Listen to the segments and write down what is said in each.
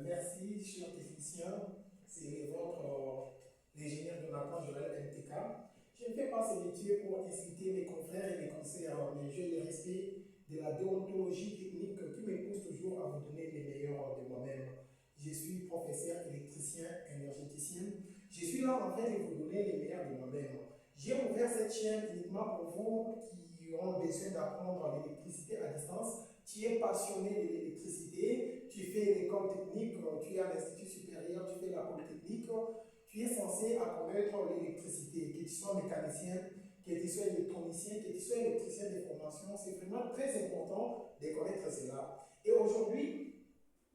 Merci, cher technicien. C'est votre l'ingénieur Jonathan Joël MTK. Je ne fais pas ce métier pour inciter mes confrères et mes conseillers, mais j'ai le respect de la déontologie technique qui me pousse toujours à vous donner les meilleurs de moi-même. Je suis professeur électricien, énergéticien. Je suis là en train de vous donner les meilleurs de moi-même. J'ai ouvert cette chaîne uniquement pour vous qui ont besoin d'apprendre l'électricité à distance. Tu es passionné de l'électricité, tu fais l'école technique, tu es à l'Institut supérieur, tu fais la polytechnique, tu es censé connaître l'électricité, que tu sois mécanicien, que tu sois électronicien, que tu sois électricien de formation. C'est vraiment très important de connaître cela. Et aujourd'hui,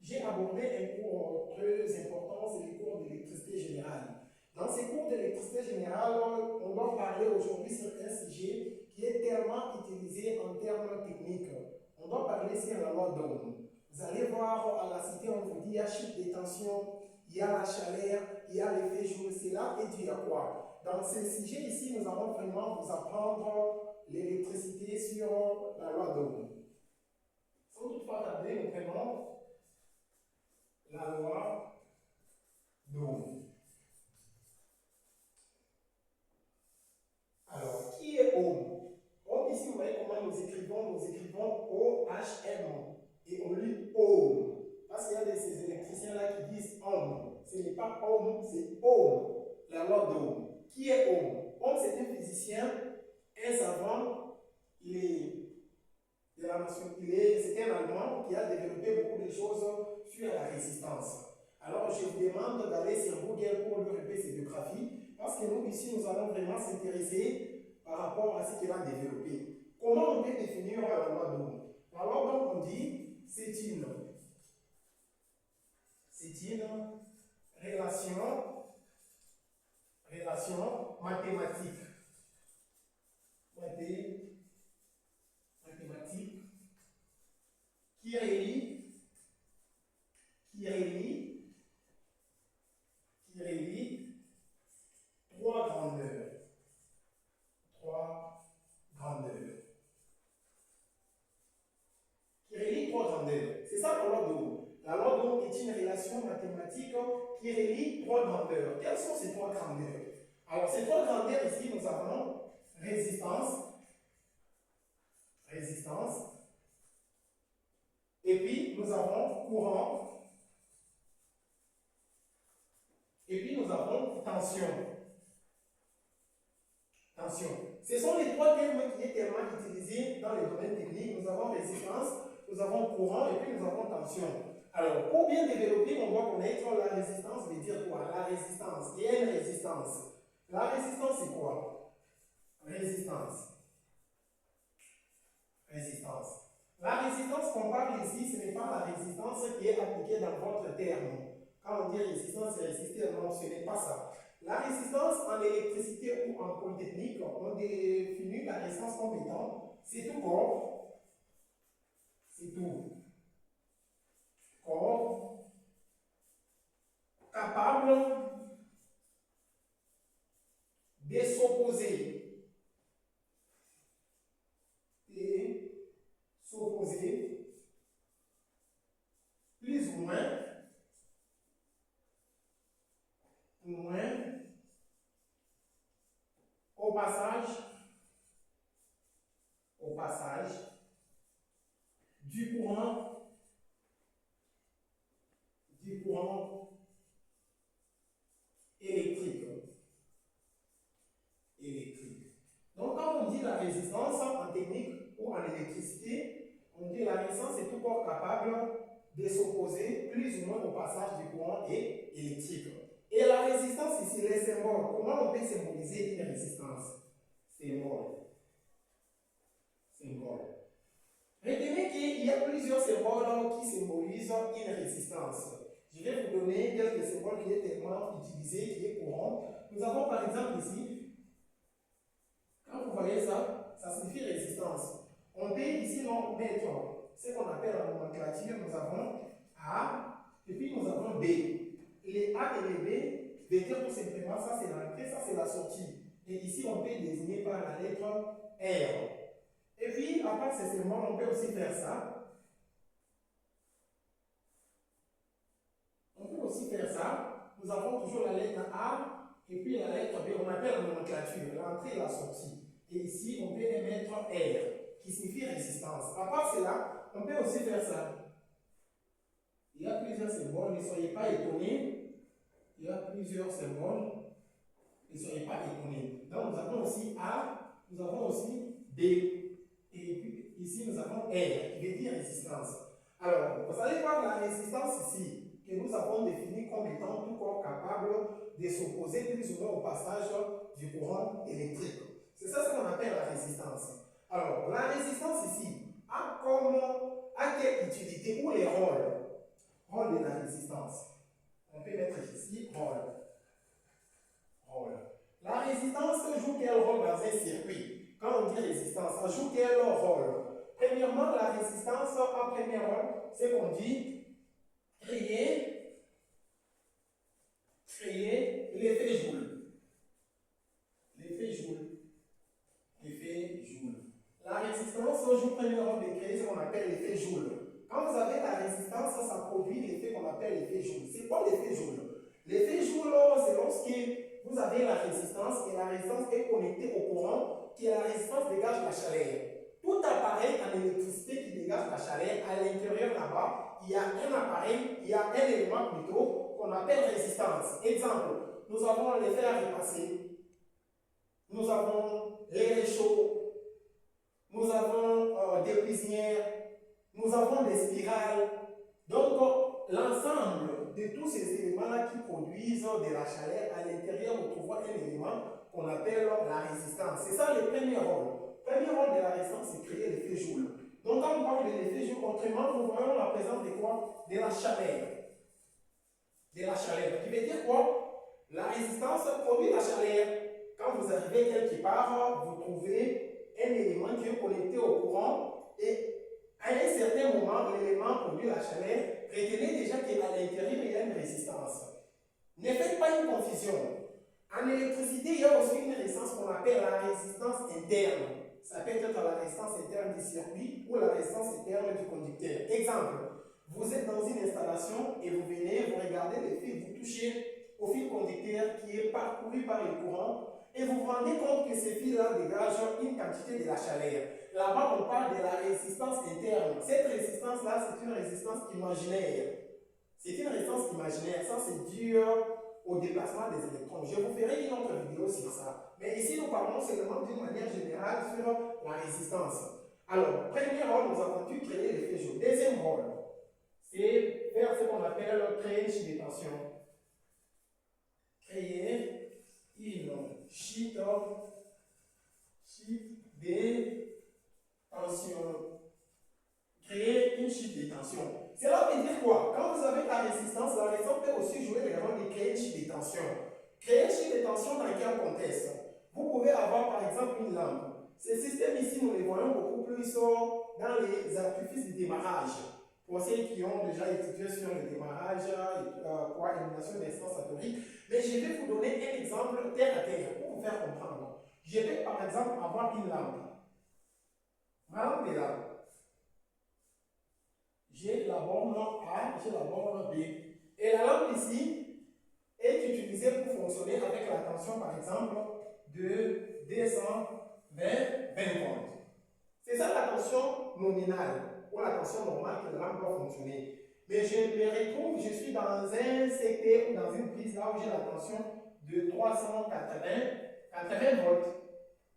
j'ai abordé un cours très important, c'est le cours d'électricité générale. Dans ces cours d'électricité générale, on va parler aujourd'hui sur un sujet qui est tellement utilisé en termes techniques. On va parler sur la loi d'Ohm. Vous allez voir à la cité, on vous dit il y a chute des tensions, il y a la chaleur, il y a l'effet joule, c'est là et tu as quoi. Dans ce sujet ici, nous allons vraiment vous apprendre l'électricité sur la loi d'Ohm. Sans toutefois tarder, nous prenons la loi d'Ohm. Alors, qui est Ohm? Ohm, ici, vous voyez comment nous écrivons O-H-M. Et on lit Ohm. Parce qu'il y a ces électriciens-là qui disent Ohm. Ce n'est pas Ohm, c'est Ohm. La loi d'Ohm. Qui est Ohm? Ohm, c'est un physicien, un savant. C'est un Allemand qui a développé beaucoup de choses sur la résistance. Alors, je vous demande d'aller sur Google pour lui repérer ses biographies, parce que nous, ici, nous allons vraiment s'intéresser par rapport à ce qu'il a développé. Comment on peut définir la loi d'Ohm? La loi d'Ohm, on dit, c'est une relation mathématique. Mathématique qui relie trois grandeurs. Qui relie trois grandeurs. C'est ça la loi d'Ohm. La loi d'Ohm est une relation mathématique qui relie trois grandeurs. Quelles sont ces trois grandeurs? Alors, ces trois grandeurs ici, nous avons résistance, et puis nous avons courant, et puis nous avons tension. Ce sont les trois termes qui sont tellement utilisés dans les domaines techniques. Nous avons résistance, nous avons courant, et puis nous avons tension. Alors, pour bien développer, on doit connaître la résistance, veut dire quoi? La résistance. Il y a une résistance. La résistance, c'est quoi? Résistance. La résistance qu'on parle ici, ce n'est pas la résistance qui est appliquée dans votre terme. Quand on dit résistance, c'est résister, non, ce n'est pas ça. La résistance en électricité ou en polytechnique, on définit la résistance comme étant, c'est tout corps, capable de s'opposer plus ou moins au passage du courant électrique. Donc, quand on dit la résistance en technique ou en électricité, on dit la résistance est tout corps capable de s'opposer plus ou moins au passage du courant électrique. Et la résistance ici, les symboles, comment on peut symboliser une résistance? Symbole. Retenez qu'il y a plusieurs symboles qui symbolisent une résistance. Je vais vous donner quelques symboles qui est tellement utilisé, qui est courant. Nous avons par exemple ici, quand vous voyez ça, ça signifie résistance. On peut ici mettre ce qu'on appelle en nomenclature, nous avons A, et puis nous avons B. Les A et les B veulent dire tout simplement, ça c'est l'entrée, ça c'est la sortie. Et ici, on peut désigner par la lettre R. Et puis, à part ces symboles, on peut aussi faire ça. la lettre A et puis la lettre B. On appelle la nomenclature, l'entrée et la sortie. Et ici, on peut émettre R, qui signifie résistance. À part cela, on peut aussi faire ça. Il y a plusieurs symboles, ne soyez pas étonnés. Il y a plusieurs symboles, ne soyez pas étonnés. Donc, nous avons aussi A, nous avons aussi B. Et puis, ici, nous avons R, qui veut dire résistance. Alors, vous allez voir la résistance ici, que nous avons définie comme étant tout corps capable de s'opposer plus ou moins au passage du courant électrique. C'est ça ce qu'on appelle la résistance. Alors, la résistance ici a quelle utilité ou les rôles de la résistance. On peut mettre ici rôle. La résistance joue quel rôle dans un circuit? Quand on dit résistance, ça joue quel rôle? Premièrement, la résistance en premier rôle, c'est qu'on dit créer l'effet Joule. L'effet Joule. La résistance joue premier rôle de créer ce qu'on appelle l'effet Joule. Quand vous avez la résistance, ça produit l'effet qu'on appelle l'effet Joule. C'est quoi l'effet Joule? L'effet Joule, c'est lorsque vous avez la résistance et la résistance est connectée au courant, qui est la résistance dégage la chaleur. Tout appareil en électricité qui dégage la chaleur, à l'intérieur là-bas, il y a un appareil, il y a un élément plutôt qu'on appelle résistance. Exemple, nous avons les fers à repasser, nous avons les réchauds, nous avons des cuisinières, nous avons des spirales. Donc, l'ensemble de tous ces éléments-là qui produisent de la chaleur, à l'intérieur, nous trouvons un élément qu'on appelle la résistance. C'est ça le premier rôle. Le premier rôle de la résistance, c'est créer l'effet Joule. Donc, quand on parle de l'effet Joule, autrement, nous voyons la présence de quoi? De la chaleur. De la chaleur. Qui veut dire quoi? La résistance produit la chaleur. Quand vous arrivez quelque part, vous trouvez un élément qui est connecté au courant et à un certain moment, l'élément produit la chaleur. Retenez déjà qu'à l'intérieur, il y a une résistance. Ne faites pas une confusion. En électricité, il y a aussi une résistance qu'on appelle la résistance interne. Ça peut être la résistance interne du circuit ou la résistance interne du conducteur. Exemple, vous êtes dans une installation et vous venez, vous regardez le fil, vous touchez au fil conducteur qui est parcouru par le courant et vous vous rendez compte que ce fil-là dégage une quantité de la chaleur. Là-bas, on parle de la résistance interne. Cette résistance-là, c'est une résistance imaginaire. C'est une résistance imaginaire. Ça, c'est dû au déplacement des électrons. Je vous ferai une autre vidéo sur ça. Mais ici, nous parlons seulement d'une manière générale sur la résistance. Alors, premier rôle, nous avons dû créer l'effet Joule. Deuxième rôle, c'est faire ce qu'on appelle créer une chute de tension. Créer une chute de tension. Créer une chute de tension. Cela veut dire quoi? Quand vous avez la résistance peut aussi jouer le rôle de créer une chute de tension. Créer une chute de tension dans quel contexte? Vous pouvez avoir par exemple une lampe. Ces systèmes ici, nous les voyons beaucoup plus dans les artifices de démarrage. Pour ceux qui ont déjà étudié sur le démarrage, élimination d'instances atomiques. Mais je vais vous donner un exemple terre à terre pour vous faire comprendre. Je vais par exemple avoir une lampe. Ma lampe est là. J'ai la borne A, j'ai la borne B. Et la lampe ici est utilisée pour fonctionner avec la tension, par exemple, de 220 volts. C'est ça la tension nominale, ou la tension normale que la lampe doit fonctionner. Mais je me retrouve, je suis dans un secteur ou dans une prise là où j'ai la tension de 380 volts.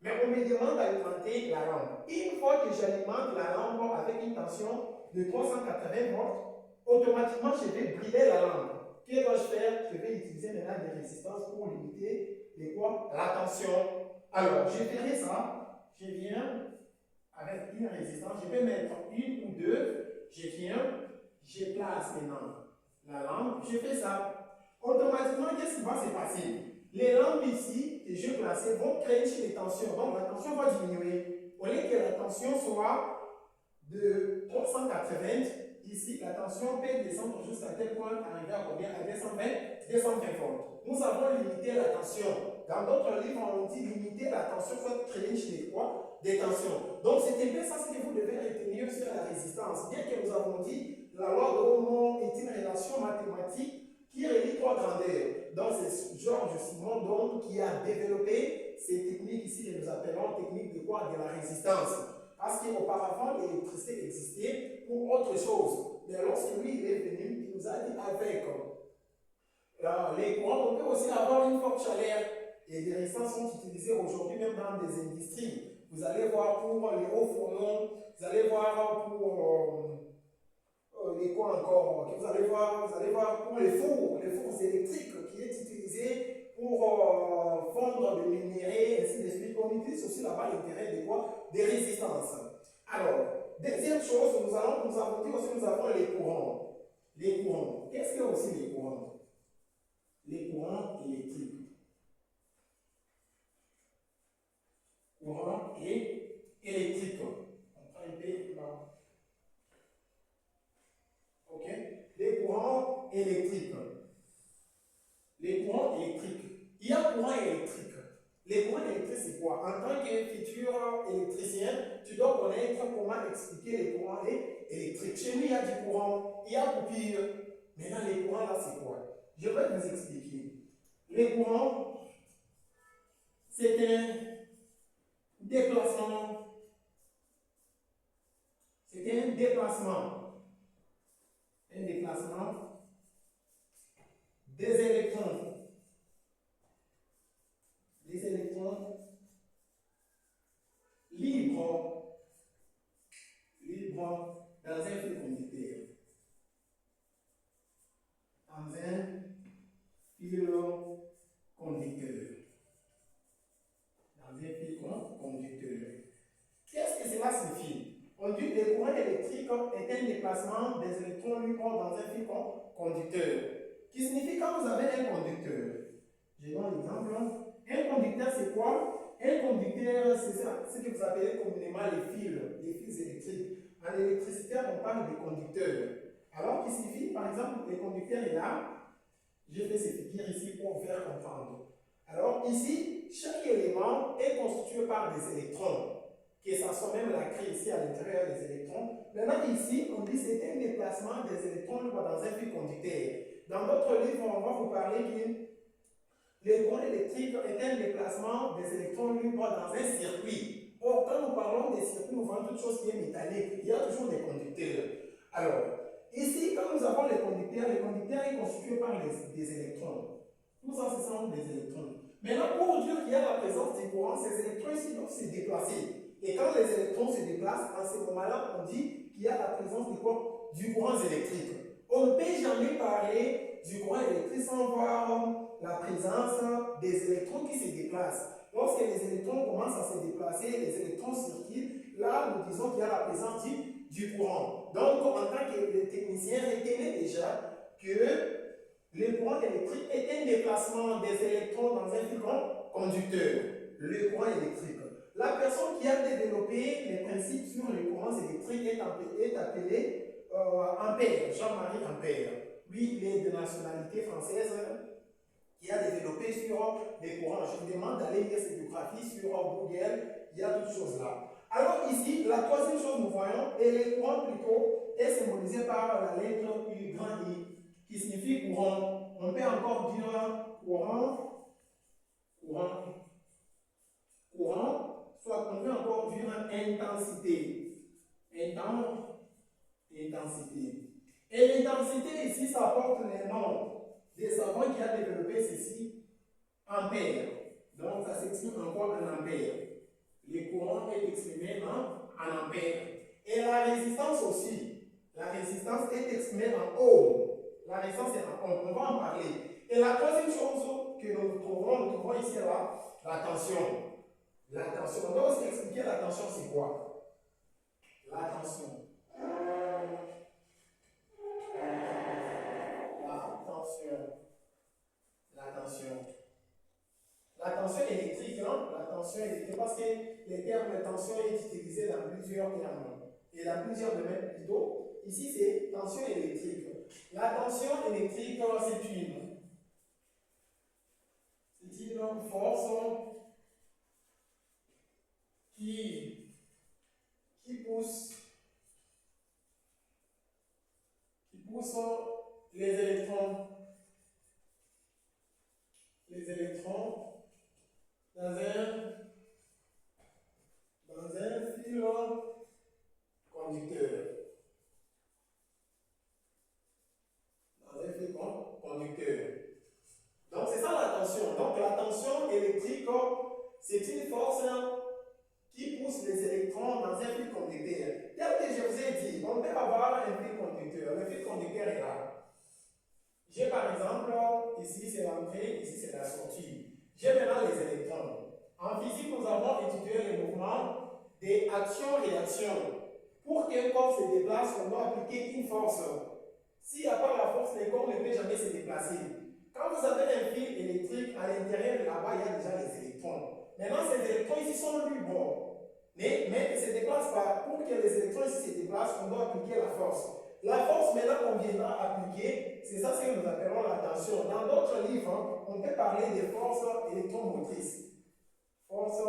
Mais on me demande d'alimenter la lampe. Une fois que j'alimente la lampe avec une tension de 380 volts, automatiquement je vais brûler la lampe. Que dois-je faire? Je vais utiliser maintenant des résistances pour limiter la tension. Alors, je ferai ça. Je viens avec une résistance. Je vais mettre une ou deux. Je viens, je place maintenant la lampe. Je fais ça. Automatiquement, qu'est-ce qui va se passer? Les lampes ici que je plaçais vont créer une tension. Donc la tension va diminuer. Au lieu que la tension soit de 380, ici la tension peut descendre jusqu'à tel point, arriver à combien? À 220 volts. Nous avons limité la tension. Dans d'autres livres, on dit limiter la tension, soit créer une des tensions. Donc c'est un peu ça ce que vous devez retenir sur la résistance. Bien que nous avons dit, la loi de Ohm est une relation mathématique qui relie trois grandeurs. Donc c'est Georges Simon donc, qui a développé ces techniques ici que nous appelons techniques de quoi? De la résistance. Parce qu'auparavant, l'électricité existait pour autre chose. Mais lorsque lui il est venu, il nous a dit avec les courants, on peut aussi avoir une forte chaleur. Et les résistances sont utilisées aujourd'hui même dans des industries. Vous allez voir pour les hauts fourneaux, vous allez voir pour les quoi encore, vous allez voir pour les fours électriques qui est utilisé pour fondre des minéraux, ainsi de suite. On utilise aussi là-bas l'intérêt de quoi? Des résistances. Alors, deuxième chose, nous avons dit aussi, nous avons les courants. Les courants. Qu'est-ce qu'il y a aussi les courants? Les courants électriques. Courant et électrique. On prend un peu là. Ok? Les courants électriques. Les courants électriques. Il y a courant électrique. Les courants électriques, c'est quoi? En tant que futur électricien, tu dois connaître comment expliquer les courants électriques. Chez nous, il y a du courant, il y a coupure. Maintenant, les courants, là, c'est quoi? Je vais vous expliquer. Les courants, c'est un déplacement. C'est un déplacement. Un déplacement des électrons. Des électrons libres dans un fil conducteur. Dans un fil conducteur. Dans un fil conducteur. Qu'est-ce que cela signifie? On dit que le courant électrique est un déplacement des électrons libres dans un fil conducteur. Qui signifie quand vous avez un conducteur. Je donne un exemple. Un conducteur, c'est quoi? Un conducteur, c'est ça, ce que vous appelez communément les fils électriques. En électricité, on parle de conducteurs. Alors, qui signifie, par exemple, le conducteur est là. Je fais ces figures ici pour vous faire comprendre. Alors, ici, chaque élément est constitué par des électrons. Que ça soit même la clé ici à l'intérieur des électrons. Maintenant, ici, on dit que c'est un déplacement des électrons dans un fil conducteur. Dans votre livre, on va vous parler que le courant électrique est un déplacement des électrons libres dans un circuit. Or, quand nous parlons des circuits, nous voyons toute chose qui est métallique. Il y a toujours des conducteurs. Alors, ici, quand nous avons les conducteurs est constitué par des électrons. Tout ça, ce sont des électrons. Maintenant, pour dire qu'il y a la présence du courant, ces électrons ici doivent se déplacer. Et quand les électrons se déplacent, en ce moment-là, on dit qu'il y a la présence de quoi? Du courant électrique. On ne peut jamais parler du courant électrique sans voir la présence des électrons qui se déplacent. Lorsque les électrons commencent à se déplacer, les électrons circulent, là, nous disons qu'il y a la présence du courant. Donc, en tant que technicien, retenez déjà que le courant électrique est un déplacement des électrons dans un fil conducteur. Le courant électrique. La personne qui a développé les principes sur les courants électriques est appelé Ampère, Jean-Marie Ampère. Lui, il est de nationalité française qui a développé sur les courants. Je vous demande d'aller lire ses biographies sur Google, il y a toutes choses là. Alors ici, la troisième chose nous voyons, et le courant plutôt est symbolisé par la lettre U grand I, qui signifie courant. On peut encore dire courant, soit on peut encore dire intensité. Intensité. Et l'intensité ici, ça porte les noms des savants qui a développé ceci, ampère. Donc ça s'exprime encore en ampère. Le courant est exprimé en ampère. Et la résistance aussi. La résistance est exprimée en ohm. La résistance est en ohm. On va en parler. Et la troisième chose que nous trouvons ici là, la tension. La tension. On doit aussi expliquer la tension, c'est quoi? La tension. La tension électrique, non? La tension électrique, parce que les termes de tension est utilisé dans plusieurs termes. Et dans plusieurs domaines plutôt. Ici, c'est tension électrique. La tension électrique, c'est une force qui pousse les électrons exemple, ici c'est l'entrée, ici c'est la sortie. J'ai maintenant les électrons. En physique, nous avons étudié les mouvements des actions-réactions. Pour qu'un corps se déplace, on doit appliquer une force. S'il n'y a pas la force, le corps ne peut jamais se déplacer. Quand vous avez un fil électrique, à l'intérieur là-bas, il y a déjà les électrons. Maintenant, ces électrons ici sont libres. Mais ils ne se déplacent pas. Pour que les électrons ici se déplacent, on doit appliquer la force. La force maintenant qu'on viendra appliquer, c'est ça ce que nous appelons la tension. Dans d'autres livres, on peut parler de forces électromotrices. Force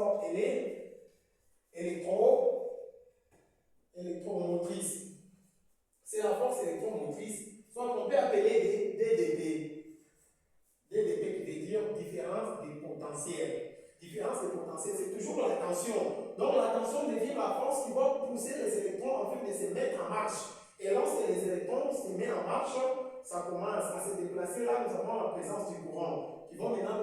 électromotrice. C'est la force électromotrice. Soit on peut appeler des DDP. DDP qui veut dire différence des potentiels. Différence des potentiels, c'est toujours la tension. Donc la tension devient la force qui va pousser les électrons afin de se mettre en marche. Et lorsque les électrons se mettent en marche, ça commence à se déplacer. Là, nous avons la présence du courant qui va maintenant